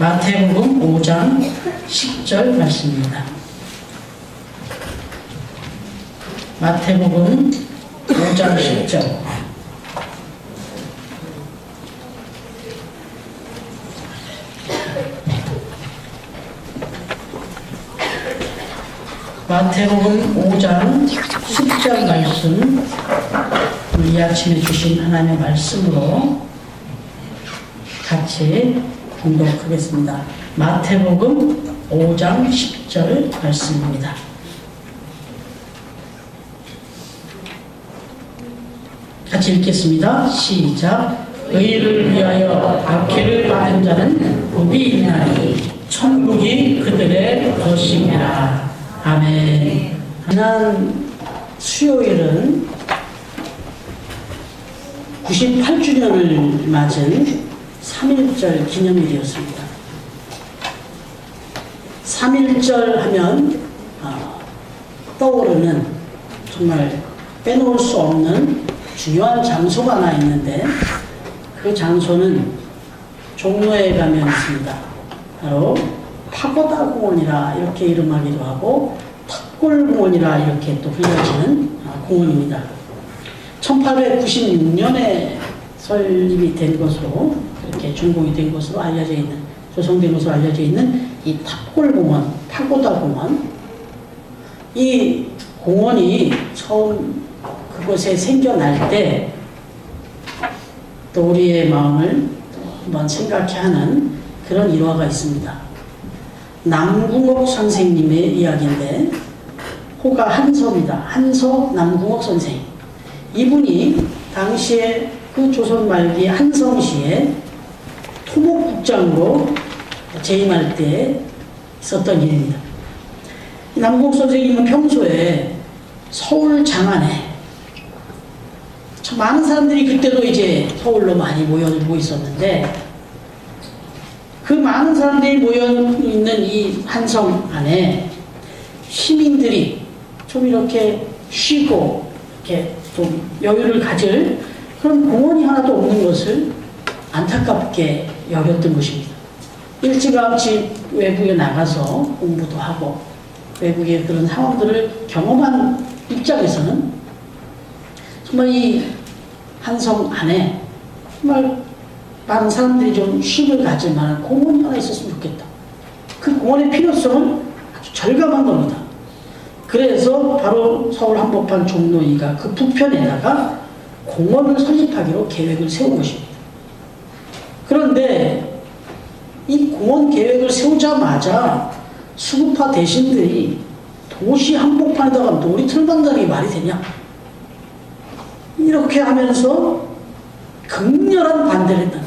마태복음 5장 10절 말씀입니다. 마태복음 5장 10절. 마태복음 5장 10절 말씀, 이 아침에 주신 하나님의 말씀으로 같이 공독하겠습니다. 마태복음 5장 10절 말씀입니다. 같이 읽겠습니다. 시작. 의를 위하여 박해를 받은 자는 복이 있나니 천국이 그들의 것이니라. 아멘. 지난 수요일은 98주년을 맞은 3.1절 기념일이었습니다. 3.1절 하면 떠오르는 정말 빼놓을 수 없는 중요한 장소가 하나 있는데, 그 장소는 종로에 가면 있습니다. 바로 파고다 공원이라 이렇게 이름하기도 하고 탁골공원이라 이렇게 또 불려지는 공원입니다. 1896년에 설립이 된 것으로, 그렇게 준공이 된 것으로 알려져 있는, 조성된 것으로 알려져 있는 이 탁골공원, 파고다 공원. 이 공원이 처음 그곳에 생겨날 때 또 우리의 마음을 한번 생각해 하는 그런 일화가 있습니다. 남궁옥 선생님의 이야기인데, 호가 한서입니다. 한서 남궁옥 선생. 이분이 당시에 그 조선 말기 한성시에 토목국장으로 재임할 때 있었던 일입니다. 남궁옥 선생님은 평소에 서울 장안에 참 많은 사람들이 그때도 이제 서울로 많이 모여 있었는데, 그 많은 사람들이 모여 있는 이 한성 안에 시민들이 좀 이렇게 쉬고 이렇게 좀 여유를 가질 그런 공원이 하나도 없는 것을 안타깝게 여겼던 것입니다. 일찌감치 외국에 나가서 공부도 하고 외국의 그런 상황들을 경험한 입장에서는 정말 이 한성 안에 정말 많은 사람들이 좀 쉼을 가질 만한 공원이 하나 있었으면 좋겠다. 그 공원의 필요성은 아주 절감한 겁니다. 그래서 바로 서울 한복판 종로이가 그 북편에다가 공원을 설립하기로 계획을 세운 것입니다. 그런데 이 공원 계획을 세우자마자 수구파 대신들이 도시 한복판에다가 놀이터를 만드는 게 말이 되냐? 이렇게 하면서 극렬한 반대를 했다.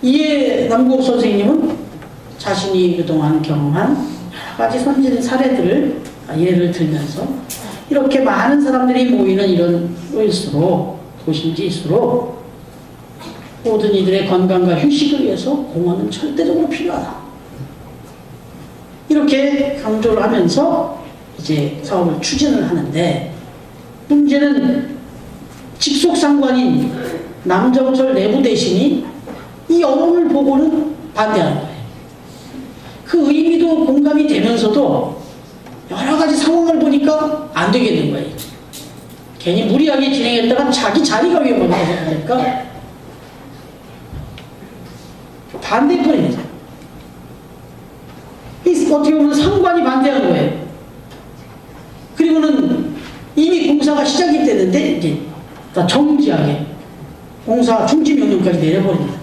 이에 남궁옥 선생님은 자신이 그동안 경험한 여러 가지 선진 사례들을 예를 들면서, 이렇게 많은 사람들이 모이는 이런 일수록, 도심지일수록 모든 이들의 건강과 휴식을 위해서 공원은 절대적으로 필요하다. 이렇게 강조를 하면서 이제 사업을 추진을 하는데, 문제는 직속상관인 남정철 내부 대신이 이 여론을 보고는 반대하는 거예요. 그 의미도 공감이 되면서도 여러 가지 상황을 보니까 안 되겠는 거예요. 괜히 무리하게 진행했다가 자기 자리가 위험하니까 반대편입니다. 어떻게 보면 상관이 반대하는 거예요. 그리고는 이미 공사가 시작이 됐는데 이제 다 정지하게 공사 중지 명령까지 내려버립니다.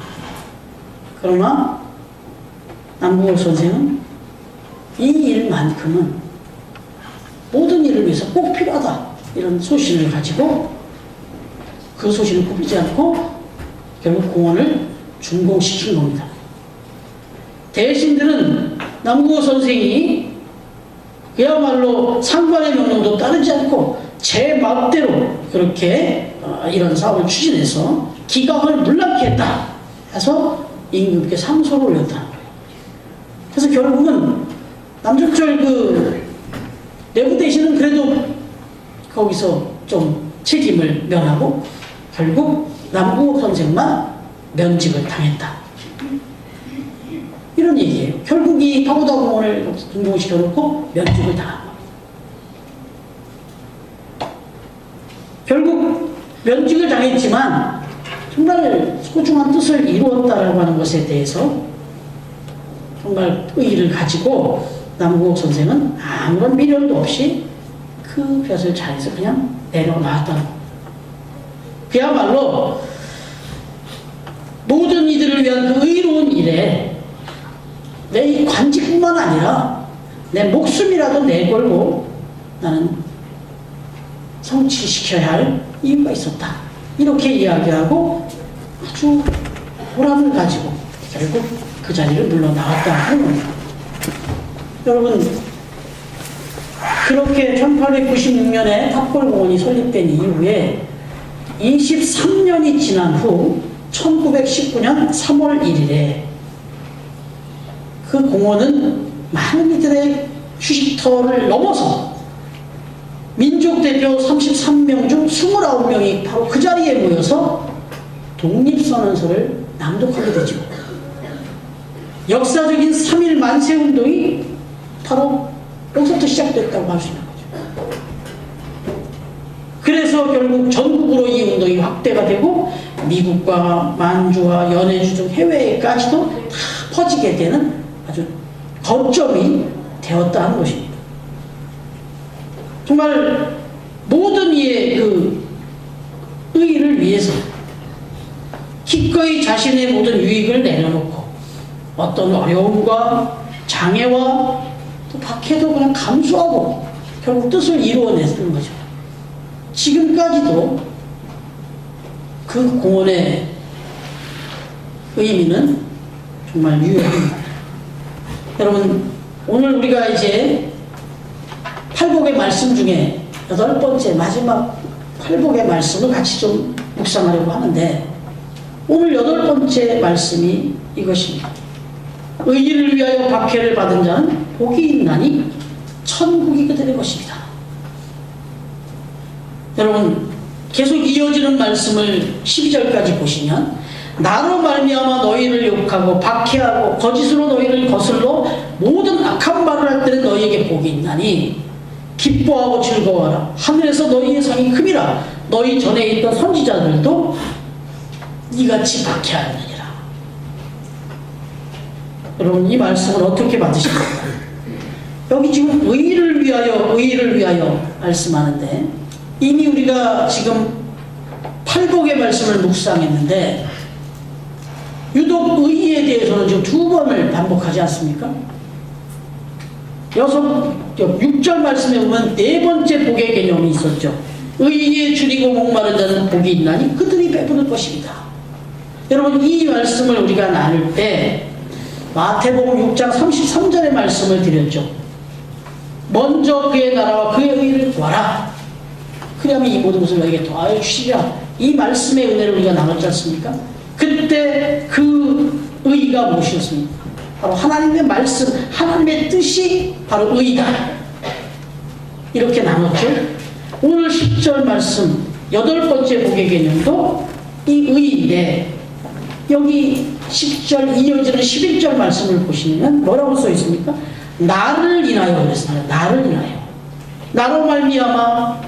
그러나 남궁옥 선생은 이 일만큼은 모든 일을 위해서 꼭 필요하다, 이런 소신을 가지고 그 소신을 굽히지 않고 결국 공원을 준공시킨 겁니다. 대신들은 남궁옥 선생이 그야말로 상관의 명령도 따르지 않고 제 마음대로 그렇게 이런 사업을 추진해서 기강을 물랑케 했다 해서 임금께 상소를 올렸다는 거예요. 그래서 결국은 남정철 그 내부 대신은 그래도 거기서 좀 책임을 면하고 결국 남궁옥 선생만 면직을 당했다. 이런 얘기예요. 결국 이 파고다 공원을 등록시켜놓고 면직을 당한 거예요. 결국 면직을 당했지만 정말 소중한 뜻을 이루었다라고 하는 것에 대해서 정말 의의를 가지고 남궁옥 선생은 아무런 미련도 없이 그 벼슬 자리에서 그냥 내려놨다는 겁니다. 그야말로 모든 이들을 위한 그 의로운 일에 내 이 관직뿐만 아니라 내 목숨이라도 내걸고 나는 성취시켜야 할 이유가 있었다. 이렇게 이야기하고 아주 보람을 가지고 결국 그 자리를 물러나왔다 하는 겁니다. 여러분, 그렇게 1896년에 탑골공원이 설립된 이후에 23년이 지난 후 1919년 3월 1일에 그 공원은 많은 이들의 휴식터를 넘어서 민족 대표 33명 중 29명이 바로 그 자리에 모여서 독립선언서를 낭독하게 되죠. 역사적인 3.1 만세운동이 바로 여기서부터 시작됐다고 할 수 있는 거죠. 그래서 결국 전국으로 이 운동이 확대가 되고 미국과 만주와 연해주 등 해외에까지도 다 퍼지게 되는 아주 거점이 되었다 하는 것입니다. 정말 모든 이의 그 의의를 위해서 기꺼이 자신의 모든 유익을 내려놓고 어떤 어려움과 장애와 또 박해도 그냥 감수하고 결국 뜻을 이루어내는 거죠. 지금까지도 그 공원의 의미는 정말 유효합니다. 여러분, 오늘 우리가 이제 팔복의 말씀 중에 8번째 마지막 팔복의 말씀을 같이 좀 묵상하려고 하는데, 오늘 8번째 말씀이 이것입니다. 의의를 위하여 박해를 받은 자는 복이 있나니 천국이 그들의 것입니다. 여러분, 계속 이어지는 말씀을 12절까지 보시면, 나로 말미암아 너희를 욕하고 박해하고 거짓으로 너희를 거슬러 모든 악한 말을 할 때는 너희에게 복이 있나니 기뻐하고 즐거워하라. 하늘에서 너희의 상이 큼이라. 너희 전에 있던 선지자들도 이같이 박해하느니라. 여러분, 이 말씀을 어떻게 받으십니까? 여기 지금 의의를 위하여 말씀하는데, 이미 우리가 지금 팔복의 말씀을 묵상했는데 유독 의의에 대해서는 지금 2번을 반복하지 않습니까? 6절 말씀에 보면 4번째 복의 개념이 있었죠. 의의에 줄이고 목마른 자는 복이 있나니 그들이 배부를 것입니다. 여러분, 이 말씀을 우리가 나눌 때 마태복음 6장 33절의 말씀을 드렸죠. 먼저 그의 나라와 그의 의의를 구하라. 그러면 이 모든 것을 너에게 더하여 주시리라. 이 말씀의 은혜를 우리가 나눴지 않습니까? 그때 그 의의가 무엇이었습니까? 바로 하나님의 말씀, 하나님의 뜻이 바로 의의다. 이렇게 나눴죠. 오늘 10절 말씀 8번째 복의 개념도 이 의의인데, 여기 10절 이어지는 11절 말씀을 보시면 뭐라고 써 있습니까? 나를 인하여 그랬어요. 나를 인하여. 나로 말미암아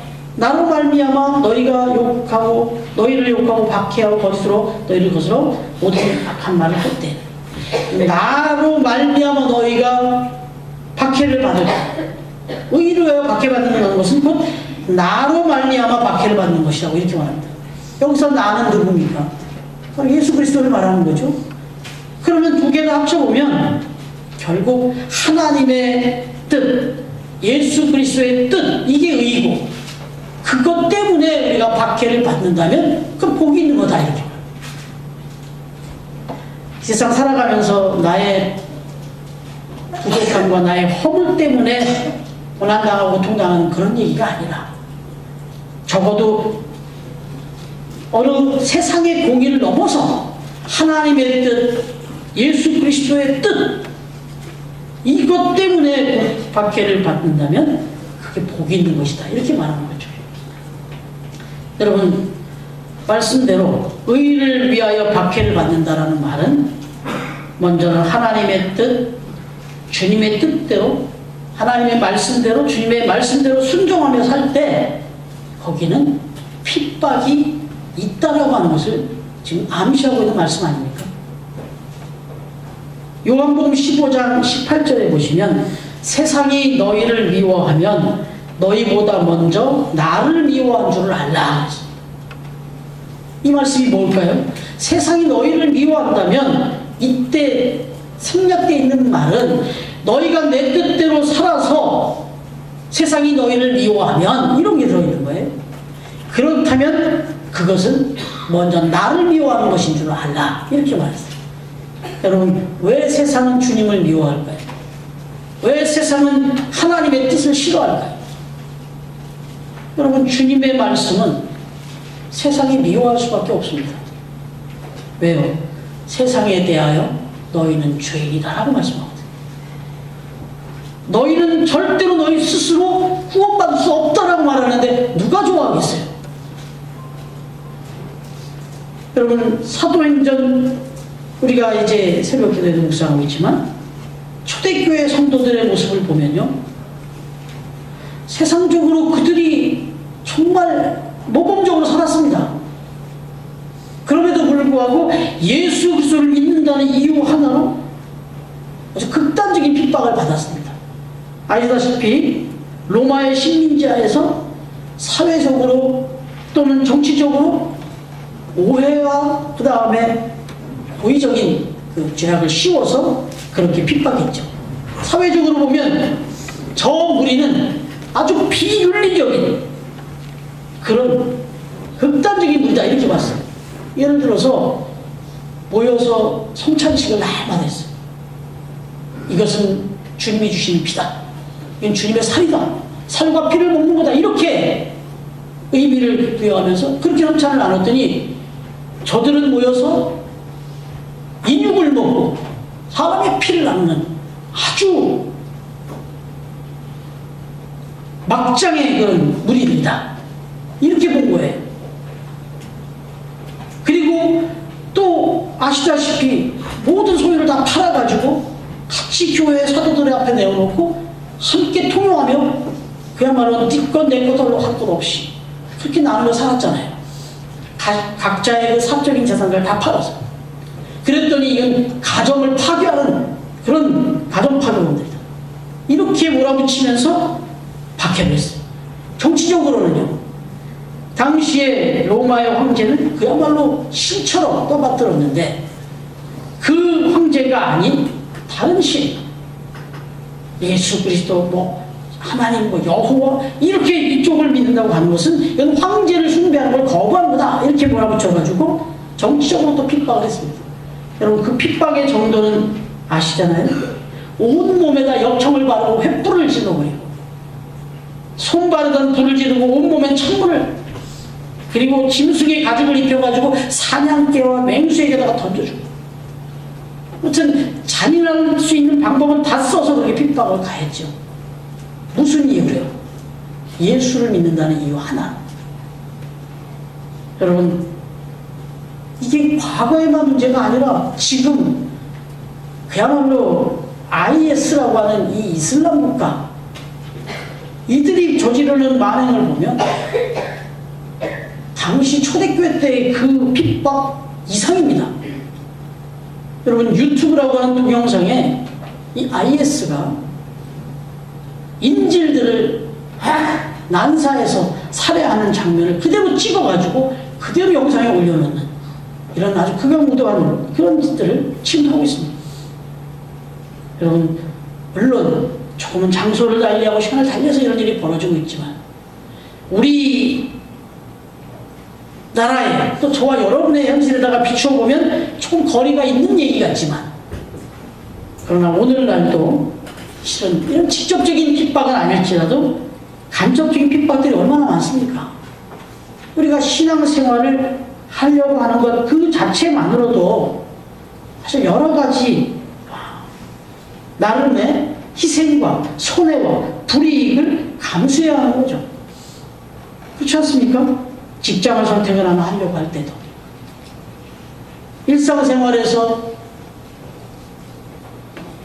너희를 욕하고 박해하고 거짓으로 너희를 거스러 모든 악한 말을 했대. 나로 말미암아 너희가 박해를 받을까. 의의를 위하여 박해받는 것은 곧 나로 말미암아 박해를 받는 것이라고 이렇게 말합니다. 여기서 나는 누굽니까? 바로 예수 그리스도를 말하는 거죠. 그러면 두 개를 합쳐보면 결국 하나님의 뜻, 예수 그리스도의 뜻, 이게 의의고, 그것 때문에 우리가 박해를 받는다면 그건 복이 있는 거다, 이렇게. 세상 살아가면서 나의 부족함과 나의 허물 때문에 고난당하고 고통당하는 그런 얘기가 아니라, 적어도 어느 세상의 공의를 넘어서 하나님의 뜻, 예수 그리스도의 뜻, 이것 때문에 박해를 받는다면 그게 복이 있는 것이다, 이렇게 말하는 거죠. 여러분, 말씀대로 의를 위하여 박해를 받는다라는 말은 먼저는 하나님의 뜻, 주님의 뜻대로, 하나님의 말씀대로, 주님의 말씀대로 순종하며 살 때 거기는 핍박이 있다라고 하는 것을 지금 암시하고 있는 말씀 아닙니까? 요한복음 15장 18절에 보시면 세상이 너희를 미워하면 너희보다 먼저 나를 미워한 줄을 알라. 이 말씀이 뭘까요? 세상이 너희를 미워한다면 이때 생략되어 있는 말은 너희가 내 뜻대로 살아서 세상이 너희를 미워하면 이런 게 들어있는 거예요. 그렇다면 그것은 먼저 나를 미워하는 것인 줄 알라. 이렇게 말했어요. 여러분, 왜 세상은 주님을 미워할까요? 왜 세상은 하나님의 뜻을 싫어할까요? 여러분, 주님의 말씀은 세상이 미워할 수밖에 없습니다. 왜요? 세상에 대하여 너희는 죄인이다 라고 말씀하거든요. 너희는 절대로 너희 스스로 구원받을 수 없다라고 말하는데 누가 좋아하겠어요? 여러분, 사도행전 우리가 이제 새벽 기도에도 묵상하고 있지만 초대교회 성도들의 모습을 보면요, 세상적으로 그들이 정말 모범적으로 살았습니다. 그럼에도 불구하고 예수 그리스도를 믿는다는 이유 하나로 아주 극단적인 핍박을 받았습니다. 아시다시피 로마의 식민지하에서 사회적으로 또는 정치적으로 오해와 그 다음에 고의적인 그 죄악을 씌워서 그렇게 핍박했죠. 사회적으로 보면 저 무리는 아주 비윤리적인 그런 극단적인 무리다 이렇게 봤어요. 예를 들어서 모여서 성찬식을 날마다 했어요. 이것은 주님이 주신 피다. 이건 주님의 살이다. 살과 피를 먹는 거다. 이렇게 의미를 부여하면서 그렇게 성찬을 나눴더니 저들은 모여서 인육을 먹고 사람의 피를 나누는 아주 막장의 그런 무리들이다. 이렇게 본 거예요. 그리고 또 아시다시피 모든 소유를 다 팔아가지고 같이 교회 사도들의 앞에 내어놓고 함께 통용하며 그야말로 네 것 내 것도 할 것 없이 그렇게 나누며 살았잖아요. 각자의 그 사적인 재산을 다 팔아서. 그랬더니 이건 가정을 파괴하는 그런 가정 파괴범들이다. 이렇게 몰아붙이면서 박해를 했어요. 정치적으로는요, 당시에 로마의 황제는 그야말로 신처럼 떠받들었는데 그 황제가 아닌 다른 신, 예수 그리스도 뭐 하나님 뭐 여호와 이렇게 이쪽을 믿는다고 하는 것은 이건 황제를 숭배하는 걸 거부하는 거다 이렇게 몰아붙여가지고 정치적으로 또 핍박을 했습니다. 여러분, 그 핍박의 정도는 아시잖아요. 온몸에다 역청을 바르고 횃불을 질러버리고 손 바르던 불을 지르고 온몸에 창문을, 그리고 짐승의 가죽을 입혀가지고 사냥개와 맹수에게다가 던져주고, 아무튼 잔인할 수 있는 방법은 다 써서 그렇게 핍박을 가했죠. 무슨 이유래요? 예수를 믿는다는 이유 하나. 여러분, 이게 과거에만 문제가 아니라 지금 그야말로 IS라고 하는 이 이슬람 국가, 이들이 저지르는 만행을 보면 당시 초대교회 때의 그 핍박 이상입니다. 여러분, 유튜브라고 하는 동영상에 이 IS가 인질들을 난사해서 살해하는 장면을 그대로 찍어가지고 그대로 영상에 올려놓는 이런 아주 극악무도한 그런 짓들을 지금 하고 있습니다. 여러분, 물론 조금은 장소를 달리하고 시간을 달려서 이런 일이 벌어지고 있지만 우리 나라에 또 저와 여러분의 현실에다가 비추어보면 조금 거리가 있는 얘기 같지만, 그러나 오늘날도 실은 이런 직접적인 핍박은 아닐지라도 간접적인 핍박들이 얼마나 많습니까? 우리가 신앙생활을 하려고 하는 것 그 자체만으로도 사실 여러 가지 나름의 희생과 손해와 불이익을 감수해야 하는 거죠. 그렇지 않습니까? 직장을 선택을 하려고 할 때도, 일상생활에서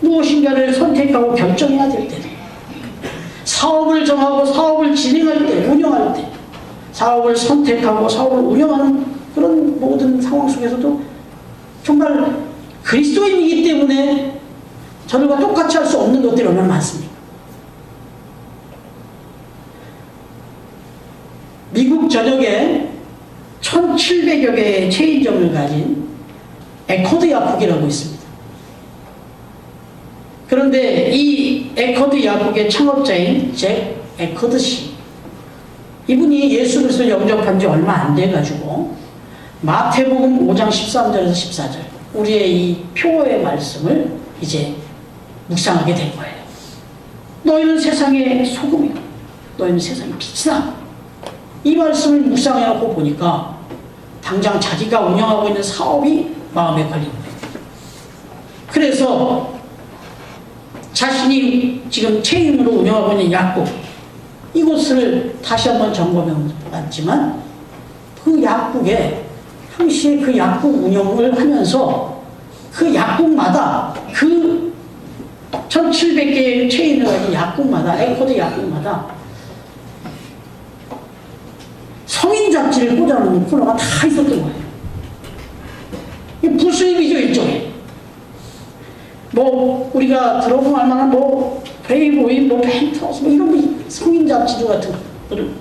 무엇인가를 선택하고 결정해야 될 때도, 사업을 정하고 사업을 진행할 때, 운영할 때, 사업을 선택하고 사업을 운영하는 그런 모든 상황 속에서도 정말 그리스도인이기 때문에 저들과 똑같이 할 수 없는 것들이 얼마나 많습니까? 미국 전역에 1700여 개의 체인점을 가진 에커드 약국이라고 있습니다. 그런데 이 에커드 약국의 창업자인 잭 에커드 씨, 이분이 예수 그리스도를 영접한 지 얼마 안 돼가지고 마태복음 5장 13절에서 14절, 우리의 이 표어의 말씀을 이제 묵상하게 된 거예요. 너희는 세상의 소금이고 너희는 세상의 빛이다. 이 말씀을 묵상해놓고 보니까 당장 자기가 운영하고 있는 사업이 마음에 걸린 거예요. 그래서 자신이 지금 체인으로 운영하고 있는 약국, 이곳을 다시 한번 점검해 봤지만 그 약국에 당시에 그 약국 운영을 하면서 그 약국마다, 그 1700개의 체인을 가진 약국마다, 에커드 약국마다 성인 잡지를 꽂아놓는 코너가 다 있었던 거예요. 이 부수입이죠, 일종의. 뭐 우리가 들어보면 알만한 뭐 브레이보이, 뭐 펜트하우스, 뭐 이런 성인 잡지도 같은 것들을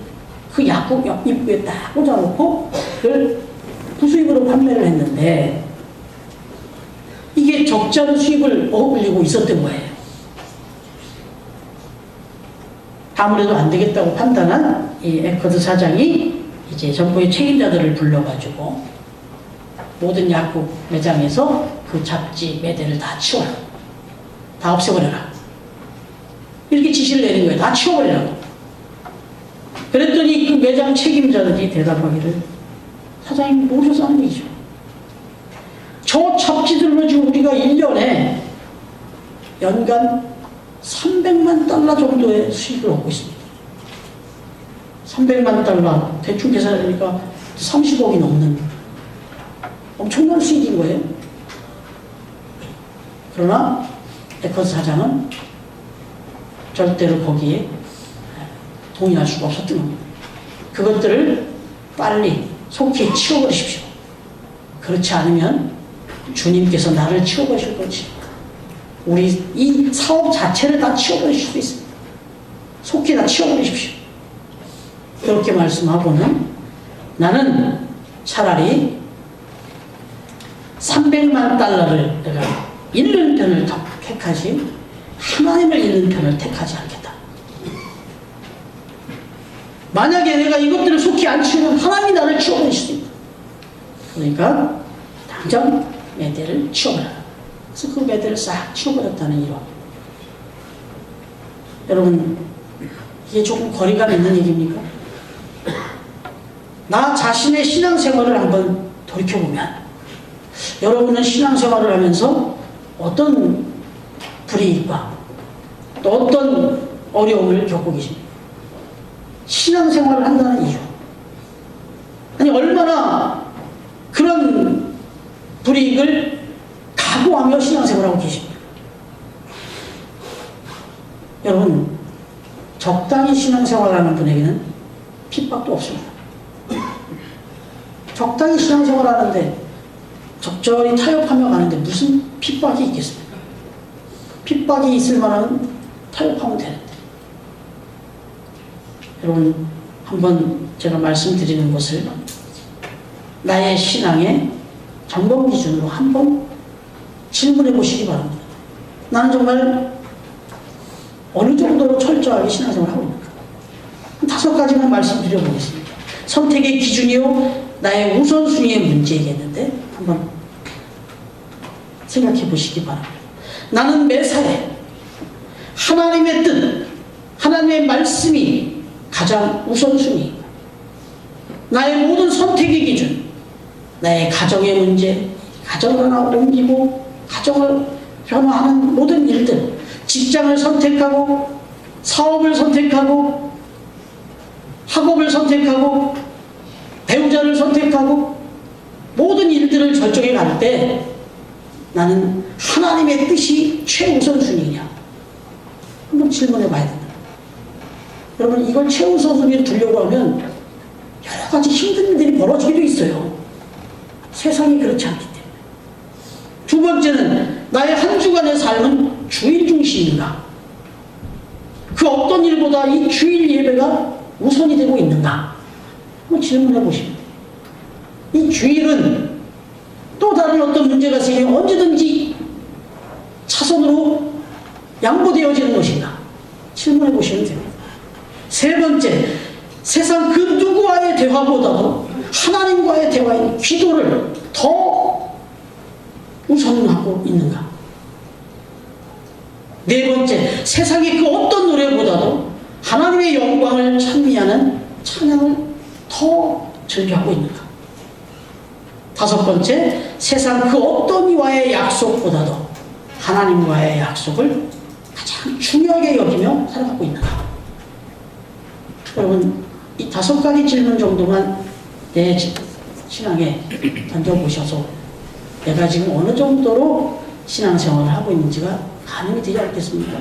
그 약국 입구에 딱 꽂아놓고 그걸 부수입으로 판매를 했는데, 이게 적지 않은 수입을 얻으려고 있었던 거예요. 아무래도 안 되겠다고 판단한 이 에커드 사장이 이제 정부의 책임자들을 불러가지고 모든 약국 매장에서 그 잡지 매대를 다 치워라, 다 없애버려라, 이렇게 지시를 내린 거예요. 다 치워버리라고. 그랬더니 그 매장 책임자들이 대답하기를, 사장님 모르셔서 하는 얘기죠. 저 잡지들로 지금 우리가 1년에 연간 300만 달러 정도의 수익을 얻고 있습니다. 300만 달러, 대충 계산하니까 30억이 넘는 엄청난 수익인 거예요. 그러나 에커드 사장은 절대로 거기에 동의할 수가 없었던 겁니다. 그것들을 빨리 속히 치워버리십시오. 그렇지 않으면 주님께서 나를 치워버리실 거지, 우리 이 사업 자체를 다 치워버리실 수 있습니다. 속히 다 치워버리십시오. 그렇게 말씀하고는 나는 차라리 300만 달러를 내가 잃는 편을 택하지 하나님을 잃는 편을 택하지 않겠다. 만약에 내가 이것들을 속히 안 치우면 하나님이 나를 치워버릴 수도 있다. 그러니까 당장 매대를 치워버려라. 그래서 그 매대를 싹 치워버렸다는 이론. 여러분, 이게 조금 거리감 있는 얘기입니까? 나 자신의 신앙생활을 한번 돌이켜보면 여러분은 신앙생활을 하면서 어떤 불이익과 또 어떤 어려움을 겪고 계십니까? 신앙생활을 한다는 이유. 아니, 얼마나 그런 불이익을 각오하며 신앙생활하고 계십니까? 여러분, 적당히 신앙생활하는 분에게는 핍박도 없습니다. 적당히 신앙생활하는데 적절히 타협하며 가는데 무슨 핍박이 있겠습니까? 핍박이 있을 만한 타협하면 되는데. 여러분, 한번 제가 말씀드리는 것을 나의 신앙의 점검 기준으로 한번 질문해 보시기 바랍니다. 나는 정말 어느 정도로 철저하게 신앙생활을 하고 있는가? 5가지만 말씀드려 보겠습니다. 선택의 기준이요, 나의 우선순위의 문제이겠는데 한번 생각해 보시기 바랍니다. 나는 매사에 하나님의 뜻, 하나님의 말씀이 가장 우선순위, 나의 모든 선택의 기준, 나의 가정의 문제, 가정을 하나 옮기고 가정을 변화하는 모든 일들, 직장을 선택하고 사업을 선택하고 학업을 선택하고 배우자를 선택하고 모든 일들을 결정해 갈 때 나는 하나님의 뜻이 최우선순위냐? 한번 질문해 봐야 된다. 여러분, 이걸 최우선순위로 두려고 하면 여러 가지 힘든 일들이 벌어지기도 있어요. 세상이 그렇지 않기 때문에. 두 번째는 나의 한 주간의 삶은 주일 중심인가? 그 어떤 일보다 이 주일 예배가 우선이 되고 있는가? 한번 질문해 보시면 돼요. 이 주일은 또 다른 어떤 문제가 생기면 언제든지 차선으로 양보되어지는 것인가? 질문해 보시면 됩니다. 세 번째, 세상 그 누구와의 대화보다도 하나님과의 대화인 기도를 더 우선하고 있는가? 네 번째, 세상의 그 어떤 노래보다도 하나님의 영광을 찬미하는 찬양을 더 즐겨하고 있는가? 다섯 번째, 세상 그 어떤 이와의 약속보다도 하나님과의 약속을 가장 중요하게 여기며 살아가고 있는가? 여러분, 이 다섯 가지 질문 정도만 내 신앙에 던져보셔서 내가 지금 어느 정도로 신앙생활을 하고 있는지가 가늠이 되지 않겠습니까?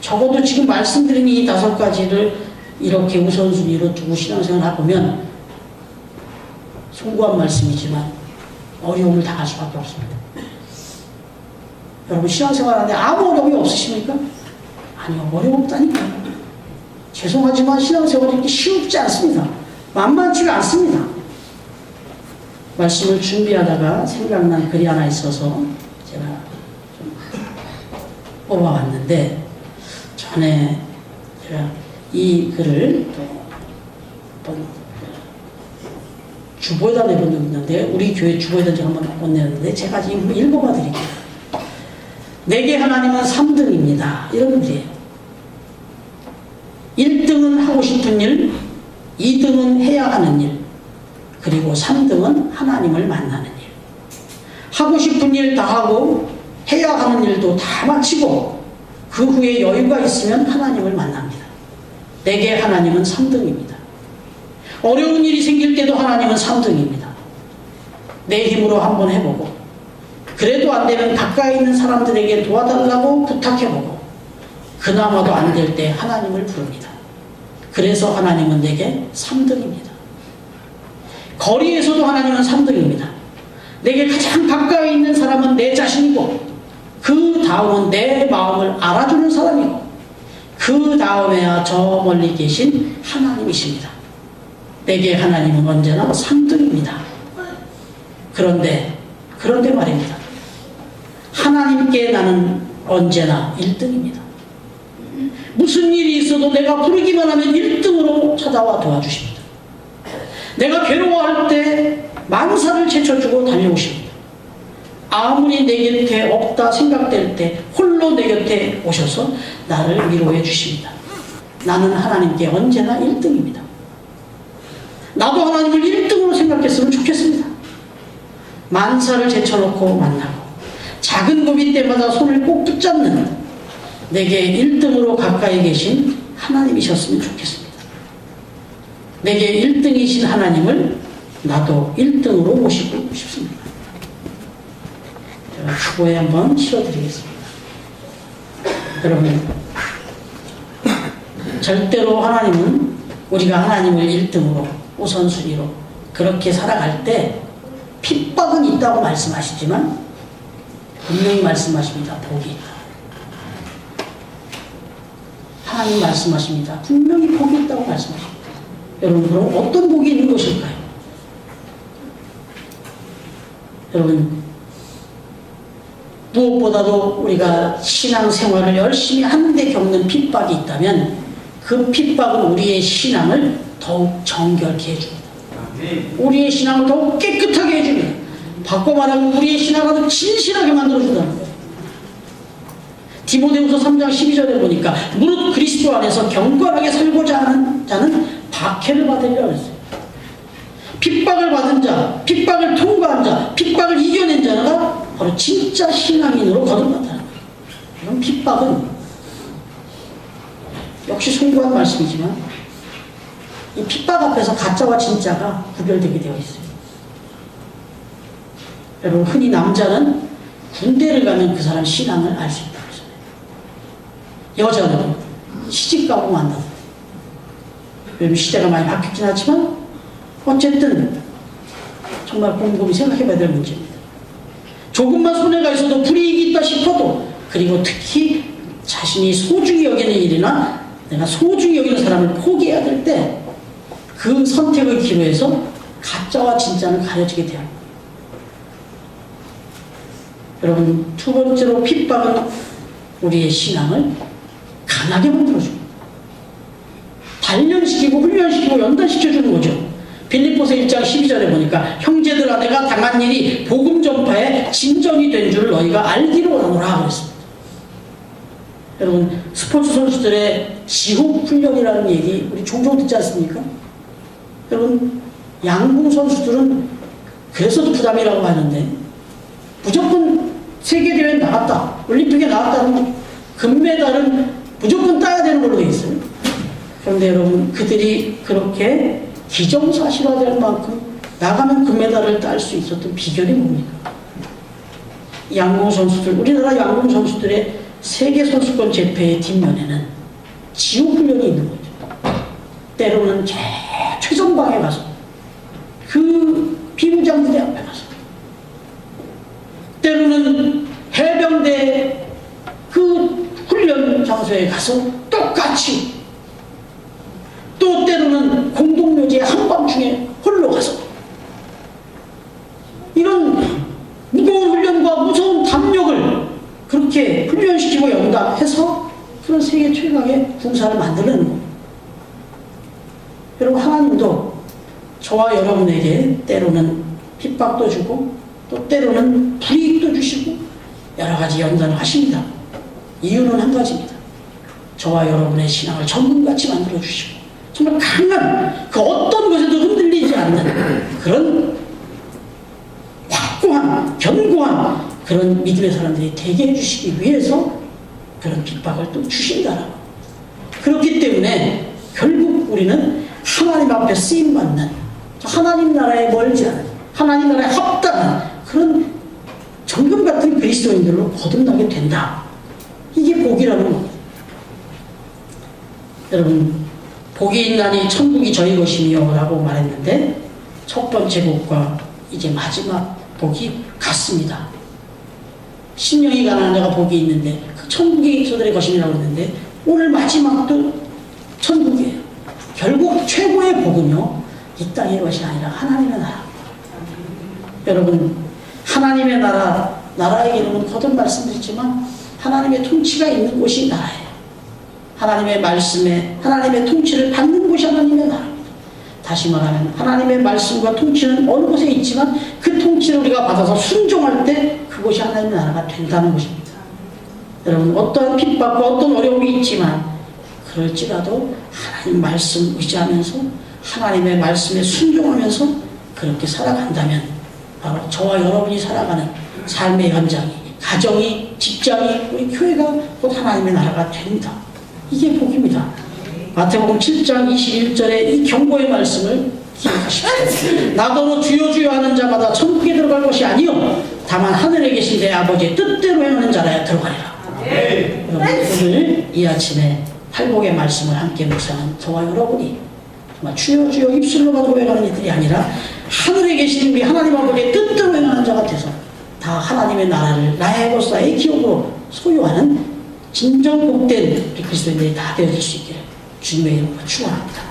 적어도 지금 말씀드린 이 다섯 가지를 이렇게 우선순위로 두고 신앙생활을 해보면 송구한 말씀이지만 어려움을 당할 수밖에 없습니다. 여러분, 신앙생활하는데 아무 어려움이 없으십니까? 아니요, 어려움 없다니까요. 죄송하지만 신앙생활이 이렇게 쉽지 않습니다. 만만치가 않습니다. 말씀을 준비하다가 생각난 글이 하나 있어서 제가 좀 뽑아왔는데, 전에 제가 이 글을 또 한번 주보에다 내본 적이 있는데, 우리 교회 주보에다 제가 한번 못 내는데 제가 지금 읽어봐 드릴게요. 내게 하나님은 3등입니다. 이런 글이에요. 1등은 하고 싶은 일, 2등은 해야 하는 일, 그리고 3등은 하나님을 만나는 일. 하고 싶은 일 다 하고 해야 하는 일도 다 마치고 그 후에 여유가 있으면 하나님을 만납니다. 내게 하나님은 3등입니다. 어려운 일이 생길 때도 하나님은 3등입니다. 내 힘으로 한번 해보고, 그래도 안 되면 가까이 있는 사람들에게 도와달라고 부탁해보고, 그나마도 안 될 때 하나님을 부릅니다. 그래서 하나님은 내게 3등입니다. 거리에서도 하나님은 3등입니다. 내게 가장 가까이 있는 사람은 내 자신이고, 그 다음은 내 마음을 알아주는 사람이고, 그 다음에야 저 멀리 계신 하나님이십니다. 내게 하나님은 언제나 3등입니다. 그런데 말입니다. 하나님께 나는 언제나 1등입니다. 무슨 일이 있어도 내가 부르기만 하면 1등으로 찾아와 도와주십니다. 내가 괴로워할 때 만사를 제쳐주고 달려오십니다. 아무리 내 곁에 없다 생각될 때 홀로 내 곁에 오셔서 나를 위로해 주십니다. 나는 하나님께 언제나 1등입니다. 나도 하나님을 1등으로 생각했으면 좋겠습니다. 만사를 제쳐놓고 만나고 작은 고민 때마다 손을 꼭 붙잡는 내게 1등으로 가까이 계신 하나님이셨으면 좋겠습니다. 내게 1등이신 하나님을 나도 1등으로 모시고 싶습니다. 제가 주보에 한번 실어드리겠습니다. 여러분, 절대로 하나님은 우리가 하나님을 1등으로 우선순위로 그렇게 살아갈 때 핍박은 있다고 말씀하시지만 분명히 말씀하십니다. 복이 있다. 하나님 말씀하십니다. 분명히 복이 있다고 말씀하십니다. 여러분, 그럼 어떤 복이 있는 것일까요? 여러분, 무엇보다도 우리가 신앙생활을 열심히 하는데 겪는 핍박이 있다면 그 핍박은 우리의 신앙을 더욱 정결케 해줍니다. 우리의 신앙을 더욱 깨끗하게 해줍니다. 바꿔 말하면 우리의 신앙을 아주 진실하게 만들어준다는 거예요. 디모데후서 3장 12절에 보니까 무릇 그리스도 안에서 경건하게 살고자 하는 자는 박해를 받으리라 그랬어요. 핍박을 받은 자, 핍박을 통과한 자, 핍박을 이겨낸 자가 바로 진짜 신앙인으로 거듭난다는 거예요. 이런 핍박은 역시 송구한 말씀이지만 이 핍박 앞에서 가짜와 진짜가 구별되게 되어 있어요. 여러분, 흔히 남자는 군대를 가면 그 사람 신앙을 알 수 있다고 하잖아요. 여자는 시집가고 만나다. 요즘 시대가 많이 바뀌긴 하지만 어쨌든 정말 곰곰이 생각해봐야 될 문제입니다. 조금만 손해가 있어도 불이익이 있다 싶어도, 그리고 특히 자신이 소중히 여기는 일이나 내가 소중히 여기는 사람을 포기해야 될 때 그 선택의 기로에서 가짜와 진짜는 가려지게 돼요. 여러분, 두 번째로 핍박은 우리의 신앙을 강하게 만들어줍니다. 단련시키고 훈련시키고 연단시켜주는 거죠. 빌립보서 1장 12절에 보니까 형제들아, 내가 당한 일이 복음 전파에 진전이 된 줄 너희가 알기로 원하노라 그랬습니다. 여러분, 스포츠 선수들의 지옥 훈련이라는 얘기 우리 종종 듣지 않습니까? 여러분, 양궁 선수들은 그래서도 부담이라고 하는데, 무조건 세계대회에 나갔다, 올림픽에 나갔다는 금메달은 무조건 따야 되는 걸로 되어 있어요. 그런데 여러분, 그들이 그렇게 기정사실화될 만큼 나가면 금메달을 딸 수 있었던 비결이 뭡니까? 양궁 선수들, 우리나라 양궁 선수들의 세계 선수권 재패의 뒷면에는 지옥 훈련이 있는 거죠. 때로는 최전방에 가서, 그 비무장부대 앞에 가서, 때로는 해병대 그 훈련 장소에 가서 똑같이, 또 때로는 공동묘지의 한밤중에 홀로 가서 이런 무거운 훈련과 무서운 담력을 그렇게 훈련시키고 연답해서 그런 세계 최강의 군사를 만들어내는 겁니다. 여러분, 하나님도 저와 여러분에게 때로는 핍박도 주고 또 때로는 불이익도 주시고 여러 가지 연단을 하십니다. 이유는 한 가지입니다. 저와 여러분의 신앙을 전문같이 만들어 주시고 정말 강한, 그 어떤 것에도 흔들리지 않는 그런 확고한, 견고한 그런 믿음의 사람들이 되게 해주시기 위해서 그런 핍박을 또 주신다라고. 그렇기 때문에 결국 우리는 하나님 앞에 쓰임받는, 하나님 나라에 멀지 않은, 하나님 나라에 합당한 그런 정금 같은 그리스도인들로 거듭나게 된다. 이게 복이라는 겁니다. 여러분, 복이 있나니 천국이 저희 것이며 라고 말했는데, 첫 번째 복과 이제 마지막 복이 같습니다. 심령이 가난한 자가 복이 있는데 그 천국이 저들의 것이라고 했는데, 오늘 마지막도 천국이에요. 결국 최고의 복은요, 이 땅의 것이 아니라 하나님의 나라. 여러분, 하나님의 나라, 나라에게는 거듭 말씀드렸지만 하나님의 통치가 있는 곳이 나라예요. 하나님의 말씀에, 하나님의 통치를 받는 곳이 하나님의 나라입니다. 다시 말하면 하나님의 말씀과 통치는 어느 곳에 있지만 그 통치를 우리가 받아서 순종할 때 그곳이 하나님의 나라가 된다는 것입니다. 여러분, 어떠한 핍박과 어떤 어려움이 있지만 그럴지라도 하나님 말씀 의지하면서 하나님의 말씀에 순종하면서 그렇게 살아간다면 바로 저와 여러분이 살아가는 삶의 현장이, 가정이, 직장이, 우리 교회가 곧 하나님의 나라가 됩니다. 이게 복입니다. 마태복음 7장 21절의 이 경고의 말씀을 기억하십시오. 나더러 주여 주여 하는 자마다 천국에 들어갈 것이 아니요 다만 하늘에 계신 내 아버지의 뜻대로 행하는 자라야 들어가리라. 여러분, 오늘 이 아침에 팔복의 말씀을 함께 묵상한 저와 여러분이 정말 주여 주여 입술로만 고백하는 이들이 아니라 하늘에 계신 우리 하나님 아버지의 뜻대로 행하는 자가 돼서 다 하나님의 나라를 나의 것 나의 기업으로 소유하는 진정 복된 우리 그리스도인들이 다 되어질 수 있기를 주님의 이름으로 축원합니다.